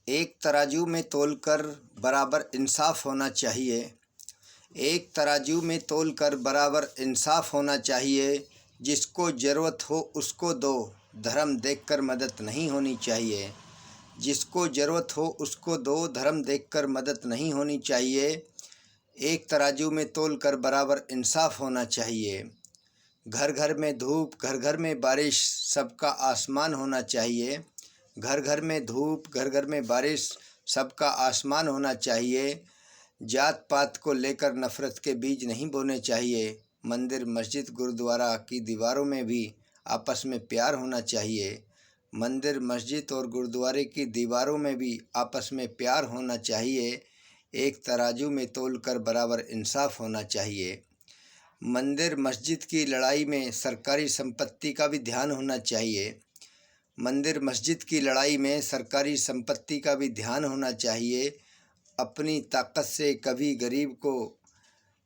ایک ترازو میں تول کر برابر انصاف ہونا چاہیے۔ ایک ترازو میں تول کر برابر انصاف ہونا چاہیے۔ جس کو ضرورت ہو اس کو دو، دھرم دیکھ کر مدد نہیں ہونی چاہیے۔ جس کو ضرورت ہو اس کو دو، دھرم دیکھ کر مدد نہیں ہونی چاہیے۔ ایک ترازو میں تول کر برابر انصاف ہونا چاہیے۔ گھر گھر میں دھوپ، گھر گھر میں بارش، سب کا آسمان ہونا چاہیے۔ گھر گھر میں دھوپ، گھر گھر میں بارش، سب کا آسمان ہونا چاہیے۔ ذات پات کو لے کر نفرت کے بیج نہیں بونے چاہیے۔ مندر، مسجد، گرودوارا کی دیواروں میں بھی آپس میں پیار ہونا چاہیے۔ مندر، مسجد اور گرودوارے کی دیواروں میں بھی آپس میں پیار ہونا چاہیے۔ ایک ترازو میں تول کر برابر انصاف ہونا چاہیے۔ مندر، مسجد کی لڑائی میں سرکاری سمپتی کا بھی دھیان ہونا چاہیے۔ مندر، مسجد کی لڑائی میں سرکاری سمپتی کا بھی دھیان ہونا چاہیے۔ اپنی طاقت سے کبھی غریب کو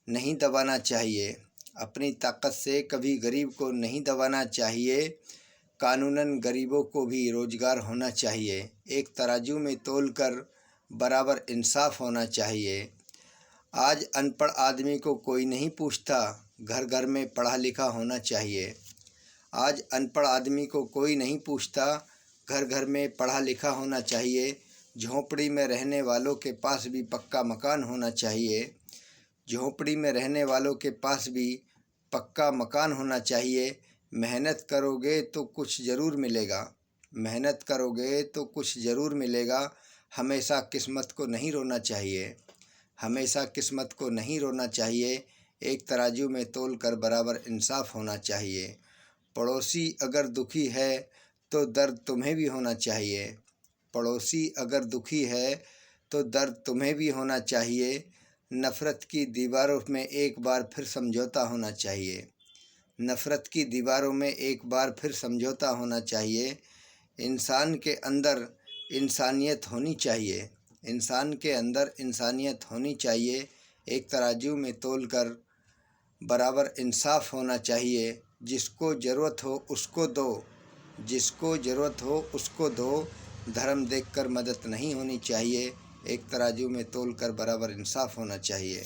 نہیں دبانا چاہیے۔ اپنی طاقت سے کبھی غریب کو نہیں دبانا چاہیے۔ قانوناً غریبوں کو بھی روزگار ہونا چاہیے۔ ایک ترازو میں تول کر برابر انصاف ہونا چاہیے۔ آج ان پڑھ آدمی کو کوئی نہیں پوچھتا، گھر گھر میں پڑھا لکھا ہونا چاہیے۔ آج ان پڑھ آدمی کو کوئی نہیں پوچھتا، گھر گھر میں پڑھا لکھا ہونا چاہیے۔ جھونپڑی میں رہنے والوں کے پاس بھی پکا مکان ہونا چاہیے۔ جھونپڑی میں رہنے والوں کے پاس بھی پکا مکان ہونا چاہیے۔ محنت کرو گے تو کچھ ضرور ملے گا۔ محنت کرو گے تو کچھ ضرور ملے گا۔ ہمیشہ قسمت کو نہیں رونا چاہیے۔ ہمیشہ قسمت کو نہیں رونا چاہیے۔ ایک ترازو میں تول کر برابر انصاف ہونا چاہیے۔ پڑوسی اگر دکھی ہے تو درد تمہیں بھی ہونا چاہیے۔ پڑوسی اگر دکھی ہے تو درد تمہیں بھی ہونا چاہیے۔ نفرت کی دیواروں میں ایک بار پھر سمجھوتا ہونا چاہیے۔ نفرت کی دیواروں میں ایک بار پھر سمجھوتا ہونا چاہیے۔ انسان کے اندر انسانیت ہونی چاہیے۔ انسان کے اندر انسانیت ہونی چاہیے۔ ایک ترازو میں تول کر برابر انصاف ہونا چاہیے۔ جس کو ضرورت ہو اس کو دو، جس کو ضرورت ہو اس کو دو، دھرم دیکھ کر مدد نہیں ہونی چاہیے۔ ایک ترازو میں تول کر برابر انصاف ہونا چاہیے۔